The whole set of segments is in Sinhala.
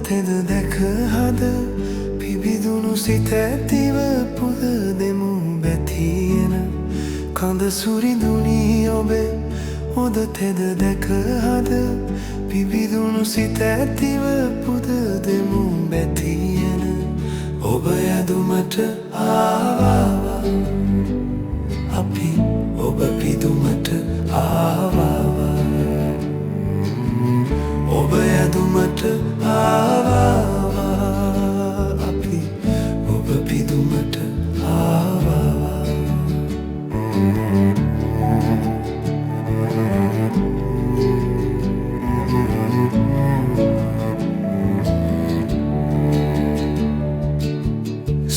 තෙද දැක හද පිබිදුණු සිත ඇතිව පුද දෙමු බැතියන කඳ සුරිඳුනි ඔබේ හොඳ තෙද දැක හද පිබිදුණු සිත ඇතිව පුද දෙමු බැතියන ඔබ යදුමට ආවා අපි ඔබ පිදුමට ආවා ඔබ යදුමට ආවා අපි ඔබ පිදුමට ආවා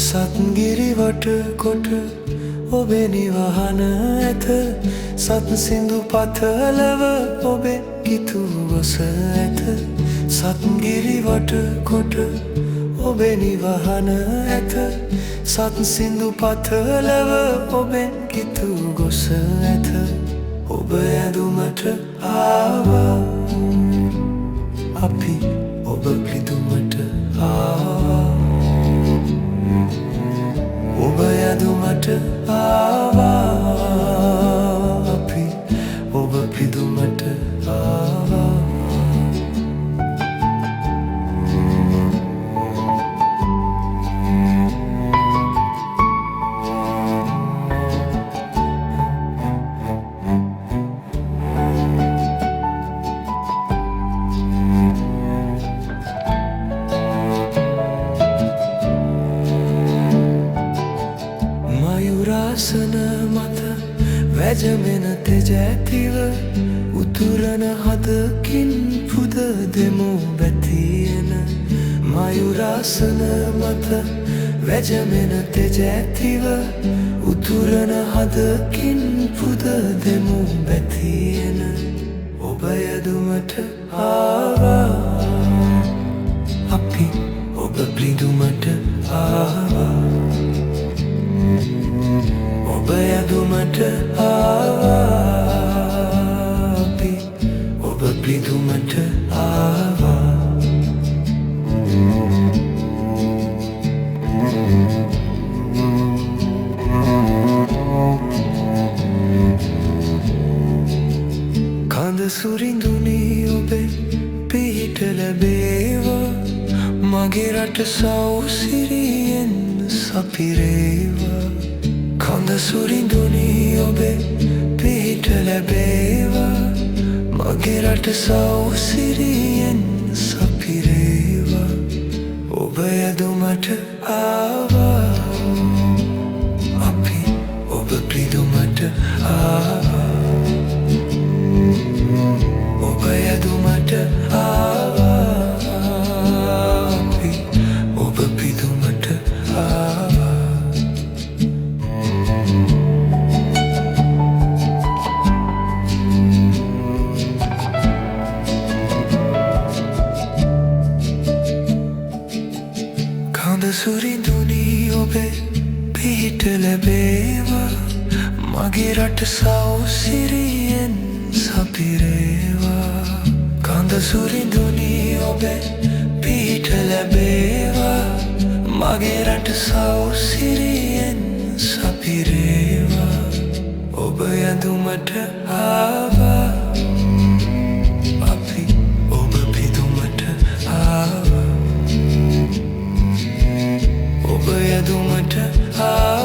සත්ගිරි වට කොට ඔබේ නිවහන ඇත සත් සිඳු පතලව ඔබේ ගිතු ගොස ඇත සත්ගිරි වට කොට ඔබේ නිවහන ඇත සත් සිඳු පතලව ඔබේ ගිතු ගොස ඇත ඔබ ඇදුමට ආවා අපි ඔබ පිදුමට ආවා ඔබ යදුමට ආවා අපි ඔබ පිදුමට ආවා මයුරාසන මත වැජමෙන තෙජ ඇතිව උතුරන හදකින් පුද දෙමු බැතියන මයුරාසන මත වැජමෙන තෙජ ඇතිව උතුරන හදකින් පුද දෙමු බැතියන ඔබ යදුමට ආවා අපි ඔබ පිදුමට ආවා ඔබ යදුමට ආවා අපි ඔබ පිදුමට ආවා කඳ සුරිඳුනි ඔබේ පිහිට ලැබේවා මගේ රට සෞසිරියෙන් සපිරේවා කඳ සුරිඳුනි ඔබේ පිහිට ලැබේවා මගේ රට සෞසිරියෙන් සපිරේවා ඔබ යදුමට ආවා අපි ඔබ පිදුමට ආවා ඔබ යදුමට ආවා අපි ඔබ පිදුමට ආවා සුරිඳුනි ඔබේ පිහිට ලැබේවා මගේ රට සෞසිරියෙන් සපිරේවා කඳ සුරිඳුනි ඔබේ පිහිට ලැබේවා මගේ රට සෞසිරියෙන් සපිරේවා ඔබ යදුමට ආවා අපි ඔබ පිදුමට ආවා ඔබ යදුමට ආවා